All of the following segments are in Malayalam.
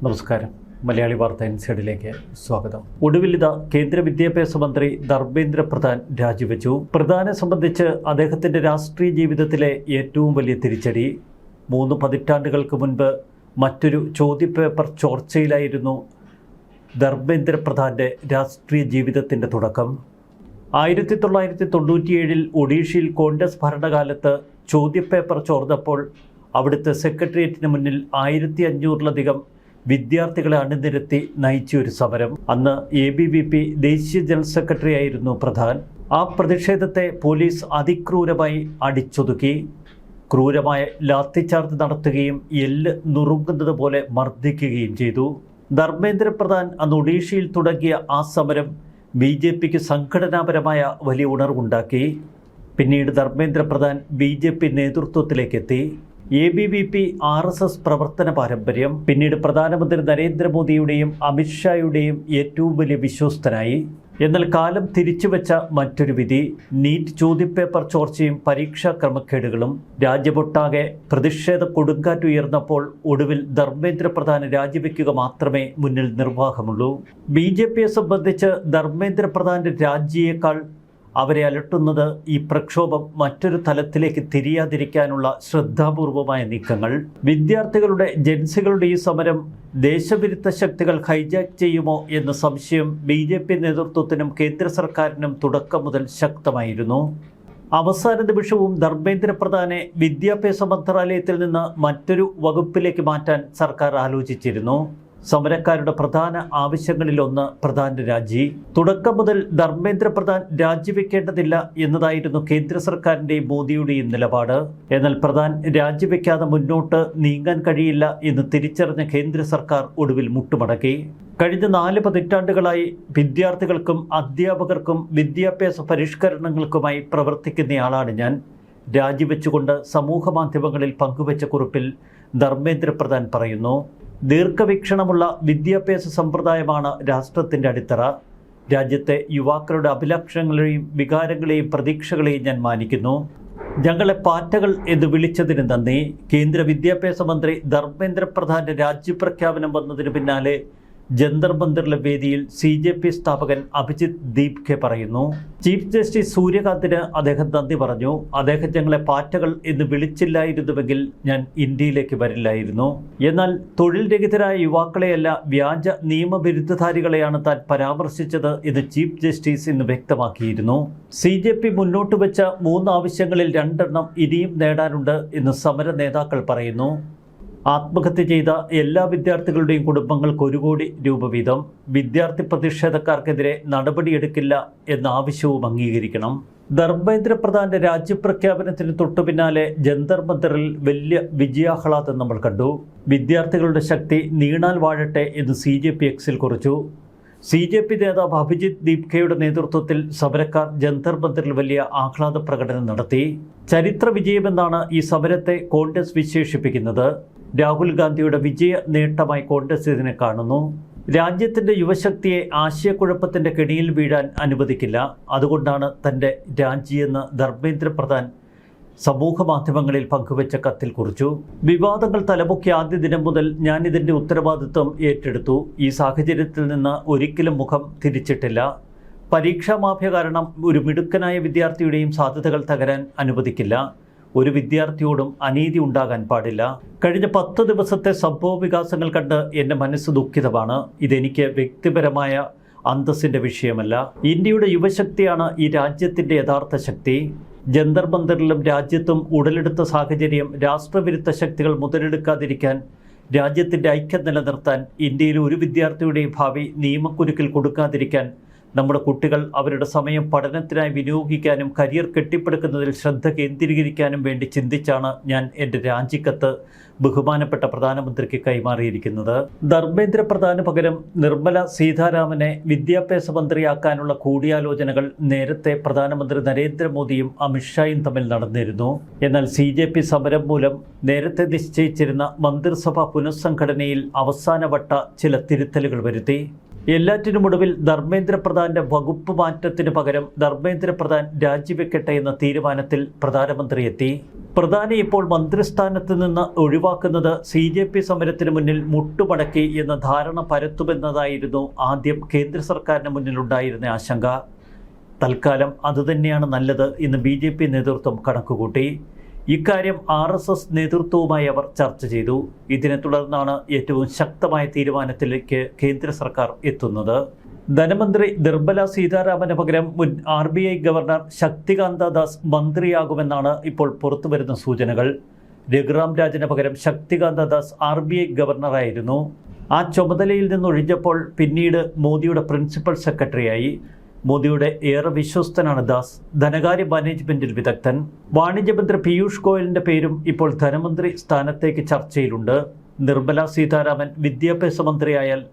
നമസ്കാരം. മലയാളി വാർത്ത ഇൻസൈഡിലേക്ക് സ്വാഗതം. ഒടുവിലിത കേന്ദ്ര വിദ്യാഭ്യാസ മന്ത്രി ധർമ്മേന്ദ്ര പ്രധാൻ രാജിവെച്ചു. പ്രധാനെ സംബന്ധിച്ച് അദ്ദേഹത്തിൻ്റെ രാഷ്ട്രീയ ജീവിതത്തിലെ ഏറ്റവും വലിയ തിരിച്ചടി. 3 പതിറ്റാണ്ടുകൾക്ക് മുൻപ് മറ്റൊരു ചോദ്യപേപ്പർ ചോർച്ചയിലായിരുന്നു ധർമ്മേന്ദ്ര പ്രധാൻ്റെ രാഷ്ട്രീയ ജീവിതത്തിൻ്റെ തുടക്കം. 1997 ഒഡീഷയിൽ കോൺഗ്രസ് ഭരണകാലത്ത് ചോദ്യപേപ്പർ ചോർന്നപ്പോൾ അവിടുത്തെ സെക്രട്ടേറിയറ്റിന് മുന്നിൽ 1500-ലധികം വിദ്യാർത്ഥികളെ അണിനിരത്തി നയിച്ച ഒരു സമരം. അന്ന് ABVP ദേശീയ ജനറൽ സെക്രട്ടറി ആയിരുന്നു പ്രധാൻ. ആ പ്രതിഷേധത്തെ പോലീസ് അതിക്രൂരമായി അടിച്ചൊതുക്കി. ക്രൂരമായ ലാത്തിച്ചാർജ് നടത്തുകയും എല്ല് നുറുങ്ങുന്നത് പോലെ മർദ്ദിക്കുകയും ചെയ്തു. ധർമ്മേന്ദ്ര പ്രധാൻ അന്ന് ഒഡീഷയിൽ തുടങ്ങിയ ആ സമരം BJPക്ക് സംഘടനാപരമായ വലിയ ഉണർവുണ്ടാക്കി. പിന്നീട് Dharmendra Pradhan BJP നേതൃത്വത്തിലേക്കെത്തി. ABVP RSS പ്രവർത്തന പാരമ്പര്യം. പിന്നീട് പ്രധാനമന്ത്രി നരേന്ദ്രമോദിയുടെയും അമിത്ഷായുടെയും ഏറ്റവും വലിയ വിശ്വസ്തനായി. എന്നാൽ കാലം തിരിച്ചുവെച്ച മറ്റൊരു വിധി, നീറ്റ് ചോദ്യപേപ്പർ ചോർച്ചയും പരീക്ഷാ ക്രമക്കേടുകളും. രാജ്യമൊട്ടാകെ പ്രതിഷേധ കൊടുങ്കാറ്റുയർന്നപ്പോൾ ഒടുവിൽ ധർമ്മേന്ദ്ര പ്രധാന് രാജിവെക്കുക മാത്രമേ മുന്നിൽ നിർവാഹമുള്ളൂ. BJPയെ സംബന്ധിച്ച് ധർമ്മേന്ദ്ര പ്രധാന്റെ രാജിയേക്കാൾ അവരെ അലട്ടുന്നത് ഈ പ്രക്ഷോഭം മറ്റൊരു തലത്തിലേക്ക് തിരിയാതിരിക്കാനുള്ള ശ്രദ്ധാപൂർവമായ നീക്കങ്ങൾ. വിദ്യാർത്ഥികളുടെ ജൻസികളുടെ ഈ സമരം ദേശവിരുദ്ധ ശക്തികൾ ഹൈജാക്ക് ചെയ്യുമോ എന്ന സംശയം BJP നേതൃത്വത്തിനും കേന്ദ്ര സർക്കാരിനും തുടക്കം മുതൽ ശക്തമായിരുന്നു. അവസാന നിമിഷവും ധർമ്മേന്ദ്ര പ്രധാനെ വിദ്യാഭ്യാസ മന്ത്രാലയത്തിൽ നിന്ന് മറ്റൊരു വകുപ്പിലേക്ക് മാറ്റാൻ സർക്കാർ ആലോചിച്ചിരുന്നു. സമരക്കാരുടെ പ്രധാന ആവശ്യങ്ങളിലൊന്ന് പ്രധാന്റെ രാജി. തുടക്കം മുതൽ ധർമ്മേന്ദ്ര പ്രധാൻ രാജിവെക്കേണ്ടതില്ല എന്നതായിരുന്നു കേന്ദ്ര സർക്കാരിൻ്റെയും മോദിയുടെയും നിലപാട്. എന്നാൽ പ്രധാൻ രാജിവെക്കാതെ മുന്നോട്ട് നീങ്ങാൻ കഴിയില്ല എന്ന് തിരിച്ചറിഞ്ഞ കേന്ദ്ര സർക്കാർ ഒടുവിൽ മുട്ടുമടക്കി. കഴിഞ്ഞ 4 പതിറ്റാണ്ടുകളായി വിദ്യാർത്ഥികൾക്കും അധ്യാപകർക്കും വിദ്യാഭ്യാസ പരിഷ്കരണങ്ങൾക്കുമായി പ്രവർത്തിക്കുന്നയാളാണ് ഞാൻ. രാജിവെച്ചുകൊണ്ട് സമൂഹ മാധ്യമങ്ങളിൽ പങ്കുവച്ച കുറിപ്പിൽ ധർമ്മേന്ദ്ര പ്രധാൻ പറയുന്നു, ദീർഘവീക്ഷണമുള്ള വിദ്യാഭ്യാസ സമ്പ്രദായമാണ് രാഷ്ട്രത്തിൻ്റെ അടിത്തറ. രാജ്യത്തെ യുവാക്കളുടെ അഭിലാഷങ്ങളെയും വികാരങ്ങളെയും പ്രതീക്ഷകളെയും ഞാൻ മാനിക്കുന്നു. ഞങ്ങളെ പാറ്റകൾ എന്ന് വിളിച്ചതിന് നന്ദി. കേന്ദ്ര വിദ്യാഭ്യാസ മന്ത്രി ധർമ്മേന്ദ്ര പ്രധാന്റെ രാജ്യപ്രഖ്യാപനം വന്നതിന് പിന്നാലെ ജന്തർ മന്ദിറിലെ വേദിയിൽ CJP സ്ഥാപകൻ അഭിജിത്ത് ദീപ്കെ പറയുന്നു. ചീഫ് ജസ്റ്റിസ് സൂര്യകാന്തിന് അദ്ദേഹം നന്ദി പറഞ്ഞു. അദ്ദേഹം ഞങ്ങളെ പാറ്റകൾ എന്ന് വിളിച്ചില്ലായിരുന്നുവെങ്കിൽ ഞാൻ ഇന്ത്യയിലേക്ക് വരില്ലായിരുന്നു. എന്നാൽ തൊഴിൽ രഹിതരായ യുവാക്കളെയല്ല, വ്യാജ നിയമവിരുദ്ധധാരികളെയാണ് താൻ പരാമർശിച്ചത് എന്ന് ചീഫ് ജസ്റ്റിസ് ഇന്ന് വ്യക്തമാക്കിയിരുന്നു. CJP മുന്നോട്ട് വെച്ച 3 ആവശ്യങ്ങളിൽ 2 എണ്ണം ഇനിയും നേടാനുണ്ട് എന്ന് സമര നേതാക്കൾ പറയുന്നു. ആത്മഹത്യ ചെയ്ത എല്ലാ വിദ്യാർത്ഥികളുടെയും കുടുംബങ്ങൾക്ക് 1 കോടി രൂപ വീതം. വിദ്യാർത്ഥി പ്രതിഷേധക്കാർക്കെതിരെ നടപടിയെടുക്കില്ല എന്ന ആവശ്യവും അംഗീകരിക്കണം. ധർമ്മേന്ദ്ര പ്രധാന്റെ രാജ്യപ്രഖ്യാപനത്തിന് തൊട്ടുപിന്നാലെ ജന്തർ മന്ദിറിൽ വലിയ വിജയാഹ്ലാദം നമ്മൾ കണ്ടു. വിദ്യാർത്ഥികളുടെ ശക്തി നീണാൽ വാഴട്ടെ എന്ന് CJP എക്സിൽ കുറിച്ചു. CJP നേതാവ് അഭിജിത്ത് ദീപ്കയുടെ നേതൃത്വത്തിൽ സമരക്കാർ ജന്തർ മന്ദിറിൽ വലിയ ആഹ്ലാദ പ്രകടനം നടത്തി. ചരിത്ര വിജയമെന്നാണ് ഈ സമരത്തെ കോൺഗ്രസ് വിശേഷിപ്പിക്കുന്നത്. രാഹുൽ ഗാന്ധിയുടെ വിജയ നേട്ടമായി കോൺഗ്രസ് ഇതിനെ കാണുന്നു. രാജ്യത്തിൻ്റെ യുവശക്തിയെ ആശയക്കുഴപ്പത്തിൻ്റെ കെണിയിൽ വീഴാൻ അനുവദിക്കില്ല. അതുകൊണ്ടാണ് തൻ്റെ രാജിയെന്ന് ധർമ്മേന്ദ്ര പ്രധാൻ സമൂഹ മാധ്യമങ്ങളിൽ പങ്കുവച്ച കത്തിൽ കുറിച്ചു. വിവാദങ്ങൾ തലപൊക്കിയ ആദ്യ ദിനം മുതൽ ഞാൻ ഇതിൻ്റെ ഉത്തരവാദിത്വം ഏറ്റെടുത്തു. ഈ സാഹചര്യത്തിൽ നിന്ന് ഒരിക്കലും മുഖം തിരിച്ചിട്ടില്ല. പരീക്ഷാ മാഫിയ കാരണം ഒരു മിടുക്കനായ വിദ്യാർത്ഥിയുടെയും സാധ്യതകൾ തകരാൻ അനുവദിക്കില്ല. ഒരു വിദ്യാർത്ഥിയോടും അനീതി ഉണ്ടാകാൻ പാടില്ല. കഴിഞ്ഞ 10 ദിവസത്തെ സംഭവ വികാസങ്ങൾ കണ്ട് എൻ്റെ മനസ്സ് ദുഃഖിതമാണ്. ഇതെനിക്ക് വ്യക്തിപരമായ അന്തസ്സിൻ്റെ വിഷയമല്ല. ഇന്ത്യയുടെ യുവശക്തിയാണ് ഈ രാജ്യത്തിൻ്റെ യഥാർത്ഥ ശക്തി. ജന്തർ മന്ദിറിലും രാജ്യത്തും ഉടലെടുത്ത സാഹചര്യം രാഷ്ട്രവിരുദ്ധ ശക്തികൾ മുതലെടുക്കാതിരിക്കാൻ, രാജ്യത്തിൻ്റെ ഐക്യം നിലനിർത്താൻ, ഇന്ത്യയിലെ ഒരു വിദ്യാർത്ഥിയുടെയും ഭാവി നിയമക്കുരുക്കിൽ കൊടുക്കാതിരിക്കാൻ, നമ്മുടെ കുട്ടികൾ അവരുടെ സമയം പഠനത്തിനായി വിനിയോഗിക്കാനും കരിയർ കെട്ടിപ്പടുക്കുന്നതിൽ ശ്രദ്ധ കേന്ദ്രീകരിക്കാനും വേണ്ടി ചിന്തിച്ചാണ് ഞാൻ എൻ്റെ രാജിക്കത്ത് ബഹുമാനപ്പെട്ട പ്രധാനമന്ത്രിക്ക് കൈമാറിയിരിക്കുന്നത്. ധർമ്മേന്ദ്ര പ്രധാന് പകരം നിർമ്മല സീതാരാമനെ വിദ്യാഭ്യാസ മന്ത്രിയാക്കാനുള്ള കൂടിയാലോചനകൾ നേരത്തെ പ്രധാനമന്ത്രി നരേന്ദ്രമോദിയും അമിത്ഷായും തമ്മിൽ നടന്നിരുന്നു. എന്നാൽ CJP സമരം മൂലം നേരത്തെ നിശ്ചയിച്ചിരുന്ന മന്ത്രിസഭാ പുനഃസംഘടനയിൽ അവസാനവട്ട ചില തിരുത്തലുകൾ വരുത്തി. എല്ലാറ്റിനുമൊടുവിൽ ധർമ്മേന്ദ്ര പ്രധാന്റെ വകുപ്പ് മാറ്റത്തിന് പകരം ധർമ്മേന്ദ്ര പ്രധാൻ രാജിവെക്കട്ടെ എന്ന തീരുമാനത്തിൽ പ്രധാനമന്ത്രി എത്തി. പ്രധാനി ഇപ്പോൾ മന്ത്രിസ്ഥാനത്ത് നിന്ന് ഒഴിവാക്കുന്നത് CJP സമരത്തിന് മുന്നിൽ മുട്ടുമടക്കി എന്ന ധാരണ പരത്തുമെന്നതായിരുന്നു ആദ്യം കേന്ദ്ര സർക്കാരിന് മുന്നിലുണ്ടായിരുന്ന ആശങ്ക. തൽക്കാലം അതുതന്നെയാണ് നല്ലത് എന്ന് BJP നേതൃത്വം കണക്കുകൂട്ടി. ഇക്കാര്യം RSS നേതൃത്വവുമായി അവർ ചർച്ച ചെയ്തു. ഇതിനെ തുടർന്നാണ് ഏറ്റവും ശക്തമായ തീരുമാനത്തിലേക്ക് കേന്ദ്ര സർക്കാർ എത്തുന്നത്. ധനമന്ത്രി നിർമ്മല സീതാരാമന് പകരം മുൻ RBI ഗവർണർ ശക്തികാന്ത ദാസ് മന്ത്രിയാകുമെന്നാണ് ഇപ്പോൾ പുറത്തുവരുന്ന സൂചനകൾ. രഘുറാം രാജന് പകരം ശക്തികാന്ത ദാസ് RBI ഗവർണറായിരുന്നു. ആ ചുമതലയിൽ നിന്നൊഴിഞ്ഞപ്പോൾ പിന്നീട് മോദിയുടെ പ്രിൻസിപ്പൽ സെക്രട്ടറിയായി. മോദിയുടെ ഏറെ വിശ്വസ്തനാണ് ദാസ്. ധനകാര്യ മാനേജ്മെന്റിൽ വിദഗ്ധൻ. വാണിജ്യമന്ത്രി പീയൂഷ് ഗോയലിന്റെ പേരും ഇപ്പോൾ ധനമന്ത്രി സ്ഥാനത്തേക്ക് ചർച്ചയിലുണ്ട്. നിർമ്മല സീതാരാമൻ വിദ്യാഭ്യാസ മന്ത്രിയായാൽ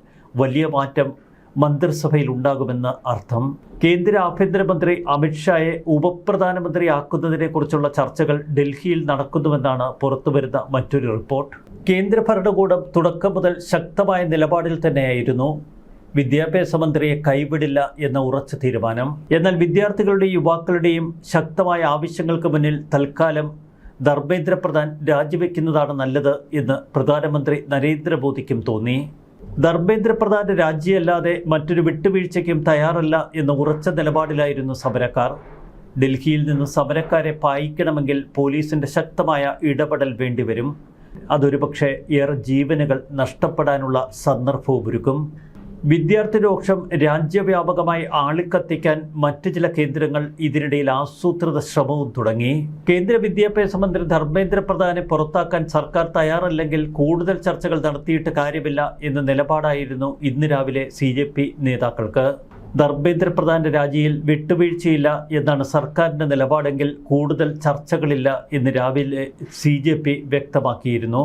വലിയ മാറ്റം മന്ത്രിസഭയിൽ ഉണ്ടാകുമെന്ന് അർത്ഥം. കേന്ദ്ര ആഭ്യന്തരമന്ത്രി അമിത്ഷായെ ഉപപ്രധാനമന്ത്രിയാക്കുന്നതിനെക്കുറിച്ചുള്ള ചർച്ചകൾ ഡൽഹിയിൽ നടക്കുന്നുവെന്നാണ് പുറത്തുവരുന്ന മറ്റൊരു റിപ്പോർട്ട്. കേന്ദ്ര ഭരണകൂടം തുടക്കം മുതൽ ശക്തമായ നിലപാടിൽ തന്നെയായിരുന്നു. വിദ്യാഭ്യാസ മന്ത്രിയെ കൈവിടില്ല എന്ന ഉറച്ച തീരുമാനം. എന്നാൽ വിദ്യാർത്ഥികളുടെയും യുവാക്കളുടെയും ശക്തമായ ആവശ്യങ്ങൾക്ക് മുന്നിൽ തൽക്കാലം ധർമ്മേന്ദ്ര പ്രധാൻ രാജിവെക്കുന്നതാണ് നല്ലത് എന്ന് പ്രധാനമന്ത്രി നരേന്ദ്രമോദിക്കും തോന്നി. ധർമ്മേന്ദ്ര പ്രധാൻ രാജിയല്ലാതെ മറ്റൊരു വിട്ടുവീഴ്ചയ്ക്കും തയ്യാറല്ല എന്ന ഉറച്ച നിലപാടിലായിരുന്നു സമരക്കാർ. ഡൽഹിയിൽ നിന്ന് സമരക്കാരെ പായിക്കണമെങ്കിൽ പോലീസിന്റെ ശക്തമായ ഇടപെടൽ വേണ്ടിവരും. അതൊരുപക്ഷെ ഏറെ ജീവനുകൾ നഷ്ടപ്പെടാനുള്ള സന്ദർഭവുമൊരുക്കും. വിദ്യാർത്ഥി രോഷം രാജ്യവ്യാപകമായി ആളിക്കത്തിക്കാൻ മറ്റ് ചില കേന്ദ്രങ്ങൾ ഇതിനിടയിൽ ആസൂത്രിത ശ്രമവും തുടങ്ങി. കേന്ദ്ര വിദ്യാഭ്യാസ മന്ത്രി ധർമ്മേന്ദ്ര പ്രധാനെ പുറത്താക്കാൻ സർക്കാർ തയ്യാറല്ലെങ്കിൽ കൂടുതൽ ചർച്ചകൾ നടത്തിയിട്ട് കാര്യമില്ല എന്ന നിലപാടായിരുന്നു ഇന്ന് രാവിലെ CJP നേതാക്കൾക്ക്. ധർമ്മേന്ദ്ര പ്രധാന്റെ രാജിയിൽ വിട്ടുവീഴ്ചയില്ല എന്നാണ് സർക്കാരിന്റെ നിലപാടെങ്കിൽ കൂടുതൽ ചർച്ചകളില്ല എന്ന് രാവിലെ CJP വ്യക്തമാക്കിയിരുന്നു.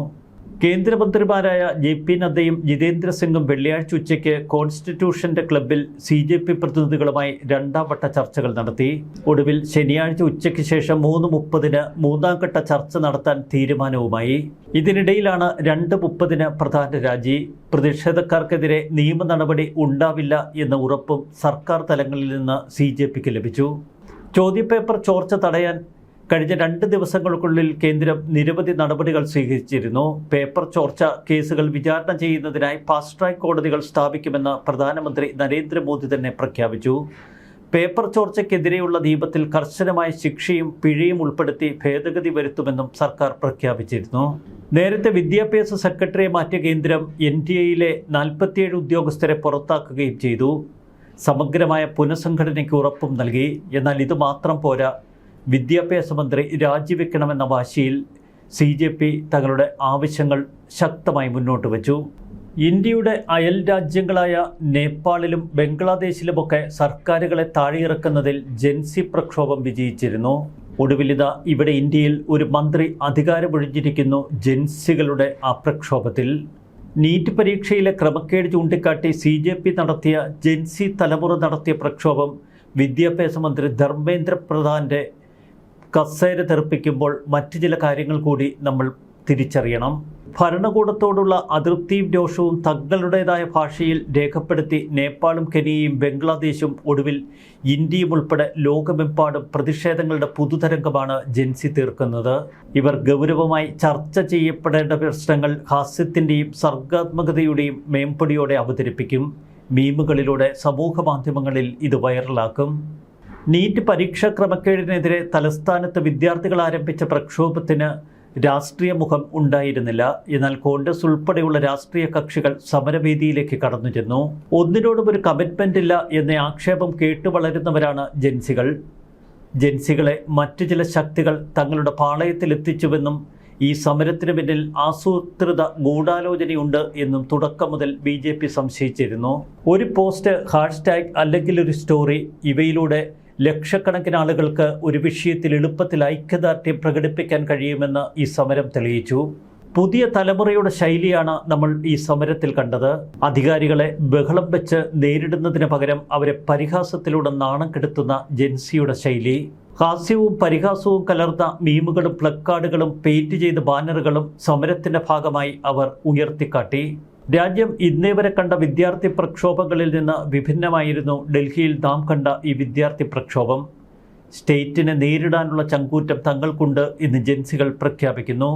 കേന്ദ്രമന്ത്രിമാരായ JP നദ്ദയും ജിതേന്ദ്ര സിംഗും വെള്ളിയാഴ്ച ഉച്ചയ്ക്ക് കോൺസ്റ്റിറ്റ്യൂഷന്റെ ക്ലബ്ബിൽ CJP പ്രതിനിധികളുമായി രണ്ടാം വട്ട ചർച്ചകൾ നടത്തി. ഒടുവിൽ ശനിയാഴ്ച ഉച്ചയ്ക്ക് ശേഷം 3:30 മൂന്നാം ഘട്ട ചർച്ച നടത്താൻ തീരുമാനവുമായി. ഇതിനിടയിലാണ് 2:30 പ്രധാന രാജി. പ്രതിഷേധക്കാർക്കെതിരെ നിയമ നടപടി ഉണ്ടാവില്ല എന്ന ഉറപ്പും സർക്കാർ തലങ്ങളിൽ നിന്ന് CJPക്ക് ലഭിച്ചു. ചോദ്യപേപ്പർ ചോർച്ച തടയാൻ കഴിഞ്ഞ 2 ദിവസങ്ങൾക്കുള്ളിൽ കേന്ദ്രം നിരവധി നടപടികൾ സ്വീകരിച്ചിരുന്നു. പേപ്പർ ചോർച്ച കേസുകൾ വിചാരണ ചെയ്യുന്നതിനായി ഫാസ്റ്റ് ട്രാക്ക് കോടതികൾ സ്ഥാപിക്കുമെന്ന് പ്രധാനമന്ത്രി നരേന്ദ്രമോദി തന്നെ പ്രഖ്യാപിച്ചു. പേപ്പർ ചോർച്ചയ്ക്കെതിരെയുള്ള നിയമത്തിൽ കർശനമായ ശിക്ഷയും പിഴയും ഉൾപ്പെടുത്തി ഭേദഗതി വരുത്തുമെന്നും സർക്കാർ പ്രഖ്യാപിച്ചിരുന്നു. നേരത്തെ വിദ്യാഭ്യാസ സെക്രട്ടറിയെ മാറ്റിയ കേന്ദ്രം NTA-യിലെ 47 ഉദ്യോഗസ്ഥരെ പുറത്താക്കുകയും ചെയ്തു. സമഗ്രമായ പുനഃസംഘടനയ്ക്ക് ഉറപ്പും നൽകി. എന്നാൽ ഇത് മാത്രം പോരാ. വിദ്യാഭ്യാസ മന്ത്രി രാജിവെക്കണമെന്ന വാശിയിൽ CJP തങ്ങളുടെ ആവശ്യങ്ങൾ ശക്തമായി മുന്നോട്ട് വച്ചു. ഇന്ത്യയുടെ അയൽ രാജ്യങ്ങളായ നേപ്പാളിലും ബംഗ്ലാദേശിലുമൊക്കെ സർക്കാരുകളെ താഴെയിറക്കുന്നതിൽ ജൻസി പ്രക്ഷോഭം വിജയിച്ചിരുന്നു. ഒടുവിലിതാ ഇവിടെ ഇന്ത്യയിൽ ഒരു മന്ത്രി അധികാരമൊഴിഞ്ഞിരിക്കുന്നു ജൻസികളുടെ ആ പ്രക്ഷോഭത്തിൽ. നീറ്റ് പരീക്ഷയിലെ ക്രമക്കേട് ചൂണ്ടിക്കാട്ടി CJP നടത്തിയ ജൻസി തലമുറ നടത്തിയ പ്രക്ഷോഭം വിദ്യാഭ്യാസ മന്ത്രി ധർമ്മേന്ദ്ര പ്രധാന്റെ കസേര തെറിപ്പിക്കുമ്പോൾ മറ്റു ചില കാര്യങ്ങൾ കൂടി നമ്മൾ തിരിച്ചറിയണം. ഭരണകൂടത്തോടുള്ള അതൃപ്തിയും രോഷവും തങ്ങളുടേതായ ഭാഷയിൽ രേഖപ്പെടുത്തി നേപ്പാളും കെനിയയും ബംഗ്ലാദേശും ഒടുവിൽ ഇന്ത്യയും ഉൾപ്പെടെ ലോകമെമ്പാടും പ്രതിഷേധങ്ങളുടെ പുതുതരംഗമാണ് ജൻസി തീർക്കുന്നത്. ഇവർ ഗൗരവമായി ചർച്ച ചെയ്യപ്പെടേണ്ട പ്രശ്നങ്ങൾ ഹാസ്യത്തിൻ്റെയും സർഗാത്മകതയുടെയും മേമ്പൊടിയോടെ അവതരിപ്പിക്കും. മീമുകളിലൂടെ സമൂഹ മാധ്യമങ്ങളിൽ ഇത് വൈറലാക്കും. നീറ്റ് പരീക്ഷാ ക്രമക്കേടിനെതിരെ തലസ്ഥാനത്ത് വിദ്യാർത്ഥികൾ ആരംഭിച്ച പ്രക്ഷോഭത്തിന് രാഷ്ട്രീയ മുഖം ഉണ്ടായിരുന്നില്ല. എന്നാൽ കോൺഗ്രസ് ഉൾപ്പെടെയുള്ള രാഷ്ട്രീയ കക്ഷികൾ സമരവേദിയിലേക്ക് കടന്നു ചെന്നു. ഒന്നിനോടും ഒരു കമ്മിറ്റ്മെന്റ് ഇല്ല എന്ന ആക്ഷേപം കേട്ടുവളരുന്നവരാണ് ജൻസികൾ. ജൻസികളെ മറ്റു ചില ശക്തികൾ തങ്ങളുടെ പാളയത്തിലെത്തിച്ചുവെന്നും ഈ സമരത്തിന് പിന്നിൽ ആസൂത്രിത ഗൂഢാലോചനയുണ്ട് എന്നും തുടക്കം മുതൽ BJP സംശയിച്ചിരുന്നു. ഒരു പോസ്റ്റ്, ഹാഷ്ടാഗ് അല്ലെങ്കിൽ ഒരു സ്റ്റോറി, ഇവയിലൂടെ ലക്ഷക്കണക്കിന് ആളുകൾക്ക് ഒരു വിഷയത്തിൽ എളുപ്പത്തിൽ ഐക്യദാർഢ്യം പ്രകടിപ്പിക്കാൻ കഴിയുമെന്ന് ഈ സമരം തെളിയിച്ചു. പുതിയ തലമുറയുടെ ശൈലിയാണ് നമ്മൾ ഈ സമരത്തിൽ കണ്ടത്. അധികാരികളെ ബഹളം വെച്ച് നേരിടുന്നതിന് പകരം അവരെ പരിഹാസത്തിലൂടെ നാണം കെടുത്തുന്ന ജൻസിയുടെ ശൈലി. ഹാസ്യവും പരിഹാസവും കലർന്ന മീമുകളും പ്ലക്കാർഡുകളും പെയിന്റ് ചെയ്ത ബാനറുകളും സമരത്തിന്റെ ഭാഗമായി അവർ ഉയർത്തിക്കാട്ടി. രാജ്യം ഇന്നേ വരെ കണ്ട വിദ്യാർത്ഥി പ്രക്ഷോഭങ്ങളിൽ നിന്ന് വിഭിന്നമായിരുന്നു ഡൽഹിയിൽ നാം കണ്ട ഈ വിദ്യാർത്ഥി പ്രക്ഷോഭം. സ്റ്റേറ്റിനെ നേരിടാനുള്ള ചങ്കൂറ്റം തങ്ങൾക്കുണ്ട് എന്ന് ജൻസികൾ പ്രഖ്യാപിക്കുന്നു.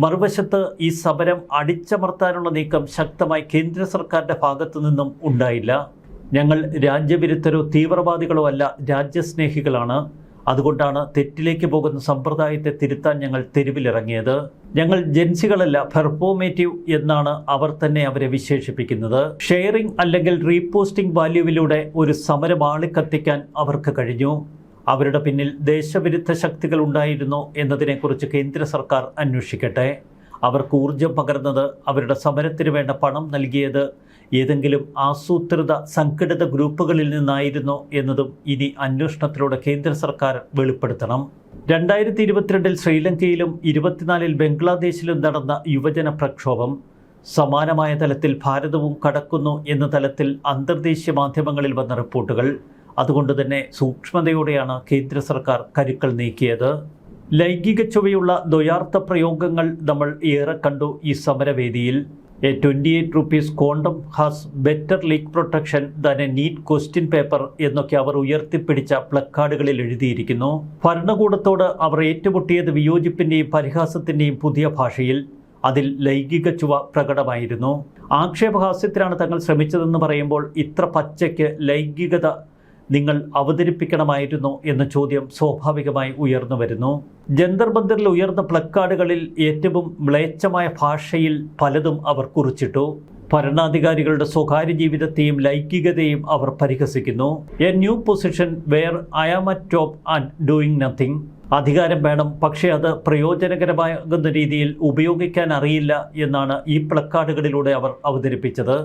മറുവശത്ത് ഈ സമരം അടിച്ചമർത്താനുള്ള നീക്കം ശക്തമായി കേന്ദ്ര സർക്കാരിൻ്റെ ഭാഗത്തു നിന്നും ഉണ്ടായില്ല. ഞങ്ങൾ രാജ്യവിരുദ്ധരോ തീവ്രവാദികളോ അല്ല, രാജ്യസ്നേഹികളാണ്. അതുകൊണ്ടാണ് തെറ്റിലേക്ക് പോകുന്ന സമ്പ്രദായത്തെ തിരുത്താൻ ഞങ്ങൾ തെരുവിലിറങ്ങിയത്. ഞങ്ങൾ ജൻസികളല്ല, പെർഫോമേറ്റീവ് എന്നാണ് അവർ തന്നെ അവരെ വിശേഷിപ്പിക്കുന്നത്. ഷെയറിംഗ് അല്ലെങ്കിൽ റീപോസ്റ്റിംഗ് വാല്യൂവിലൂടെ ഒരു സമരം ആളിക്കത്തിക്കാൻ അവർക്ക് കഴിഞ്ഞു. അവരുടെ പിന്നിൽ ദേശവിരുദ്ധ ശക്തികൾ ഉണ്ടായിരുന്നോ എന്നതിനെക്കുറിച്ച് കേന്ദ്ര സർക്കാർ അന്വേഷിക്കട്ടെ. അവർക്ക് ഊർജം പകർന്നത്, അവരുടെ സമരത്തിന് വേണ്ട പണം നൽകിയത് ഏതെങ്കിലും ആസൂത്രിത സംഘടിത ഗ്രൂപ്പുകളിൽ നിന്നായിരുന്നോ എന്നതും ഇനി അന്വേഷണത്തിലൂടെ കേന്ദ്ര സർക്കാർ വെളിപ്പെടുത്തണം. 2022 ശ്രീലങ്കയിലും 24 ബംഗ്ലാദേശിലും നടന്ന യുവജന പ്രക്ഷോഭം സമാനമായ തലത്തിൽ ഭാരതവും കടക്കുന്നു എന്ന തലത്തിൽ അന്തർദേശീയ മാധ്യമങ്ങളിൽ വന്ന റിപ്പോർട്ടുകൾ. അതുകൊണ്ട് തന്നെ സൂക്ഷ്മതയോടെയാണ് കേന്ദ്ര സർക്കാർ കരുക്കൾ നീക്കിയത്. ലൈംഗിക ചുവയുള്ള ദ്വയാർത്ഥ പ്രയോഗങ്ങൾ നമ്മൾ ഏറെ കണ്ടു ഈ സമരവേദിയിൽ. A 28 rupees condom has better leak protection than a neat question paper എന്നൊക്കെ അവർ ഉയർത്തിപ്പിടിച്ച പ്ലക്കാർഡുകളിൽ എഴുതിയിരിക്കുന്നു. ഭരണകൂടത്തോട് അവർ ഏറ്റുമുട്ടിയത് വിയോജിപ്പിൻ്റെയും പരിഹാസത്തിൻ്റെയും പുതിയ ഭാഷയിൽ. അതിൽ ലൈംഗിക ചുവ പ്രകടമായിരുന്നു. ആക്ഷേപഹാസ്യത്തിനാണ് തങ്ങൾ ശ്രമിച്ചതെന്ന് പറയുമ്പോൾ ഇത്ര പച്ചയ്ക്ക് ലൈംഗികത നിങ്ങൾ അവതരിപ്പിക്കണമായിരുന്നു എന്ന ചോദ്യം സ്വാഭാവികമായി ഉയർന്നു വരുന്നു. ജന്തർ മന്ദിറിൽ ഉയർന്ന പ്ലക്കാർഡുകളിൽ ഏറ്റവും മ്ലേച്ഛമായ ഭാഷയിൽ പലതും അവർ കുറിച്ചിട്ടു. ഭരണാധികാരികളുടെ സ്വകാര്യ ജീവിതത്തെയും ലൈംഗികതയെയും അവർ പരിഹസിക്കുന്നു. A new position where I am at top and doing nothing. അധികാരം വേണം, പക്ഷേ അത് പ്രയോജനകരമാകുന്ന രീതിയിൽ ഉപയോഗിക്കാൻ അറിയില്ല എന്നാണ് ഈ പ്ലക്കാർഡുകളിലൂടെ അവർ അവതരിപ്പിച്ചത്.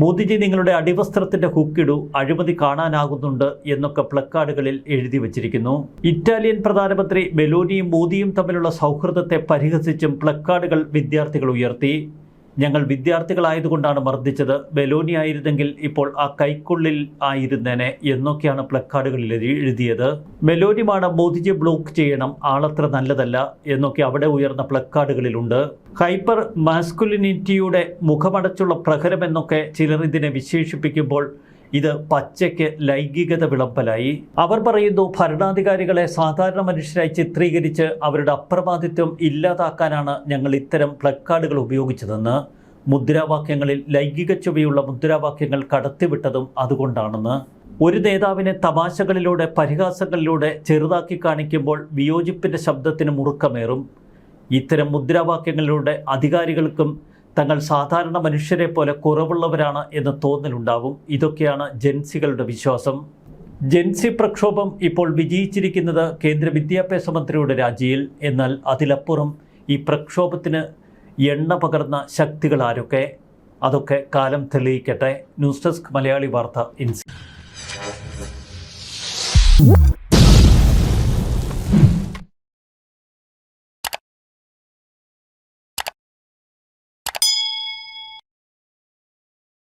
മോദിജി നിങ്ങളുടെ അടിവസ്ത്രത്തിന്റെ ഹുക്കിടു, അഴിമതി കാണാനാകുന്നുണ്ട് എന്നൊക്കെ പ്ലക്കാർഡുകളിൽ എഴുതി വച്ചിരിക്കുന്നു. ഇറ്റാലിയൻ പ്രധാനമന്ത്രി മെലോനിയും മോദിയും തമ്മിലുള്ള സൗഹൃദത്തെ പരിഹസിച്ചും പ്ലക്കാർഡുകൾ വിദ്യാർത്ഥികൾ ഉയർത്തി. ഞങ്ങൾ വിദ്യാർത്ഥികളായതുകൊണ്ടാണ് മർദ്ദിച്ചത്, മെലോനി ആയിരുന്നെങ്കിൽ ഇപ്പോൾ ആ കൈക്കുള്ളിൽ ആയിരുന്നേനെ എന്നൊക്കെയാണ് പ്ലക്കാർഡുകളിൽ എഴുതിയത്. മെലോനിമാണ് മോദിജി ബ്ലോക്ക് ചെയ്യണം, ആളത്ര നല്ലതല്ല എന്നൊക്കെ അവിടെ ഉയർന്ന പ്ലക്കാർഡുകളിലുണ്ട്. ഹൈപ്പർ മാസ്കുലിനിറ്റിയുടെ മുഖമടച്ചുള്ള പ്രഹരം എന്നൊക്കെ ചിലർ ഇതിനെ വിശേഷിപ്പിക്കുമ്പോൾ ഇത് പച്ചയ്ക്ക് ലൈംഗികത വിളമ്പലായി. അവർ പറയുന്നു, ഭരണാധികാരികളെ സാധാരണ മനുഷ്യരായി ചിത്രീകരിച്ച് അവരുടെ അപ്രമാദിത്വം ഇല്ലാതാക്കാനാണ് ഞങ്ങൾ ഇത്തരം പ്ലക്കാർഡുകൾ ഉപയോഗിച്ചതെന്ന്. മുദ്രാവാക്യങ്ങളിൽ ലൈംഗിക ചുവയുള്ള മുദ്രാവാക്യങ്ങൾ കടത്തിവിട്ടതും അതുകൊണ്ടാണെന്ന്. ഒരു നേതാവിനെ തമാശകളിലൂടെ പരിഹാസങ്ങളിലൂടെ ചെറുതാക്കി കാണിക്കുമ്പോൾ വിയോജിപ്പിൻ്റെ ശബ്ദത്തിന് മുറുക്കമേറും. ഇത്തരം മുദ്രാവാക്യങ്ങളിലൂടെ അധികാരികൾക്കും തങ്ങൾ സാധാരണ മനുഷ്യരെ പോലെ കുറവുള്ളവരാണ് എന്ന തോന്നലുണ്ടാവും. ഇതൊക്കെയാണ് ജൻസികളുടെ വിശ്വാസം. ജൻസി പ്രക്ഷോഭം ഇപ്പോൾ വിജയിച്ചിരിക്കുന്നത് കേന്ദ്ര വിദ്യാഭ്യാസ മന്ത്രിയുടെ രാജിയിൽ. എന്നാൽ അതിലപ്പുറം ഈ പ്രക്ഷോഭത്തിന് എണ്ണ പകർന്ന ശക്തികൾ ആരൊക്കെ? അതൊക്കെ കാലം തെളിയിക്കട്ടെ. ന്യൂസ് ഡെസ്ക് മലയാളി വാർത്ത ഇൻസൈറ്റ്.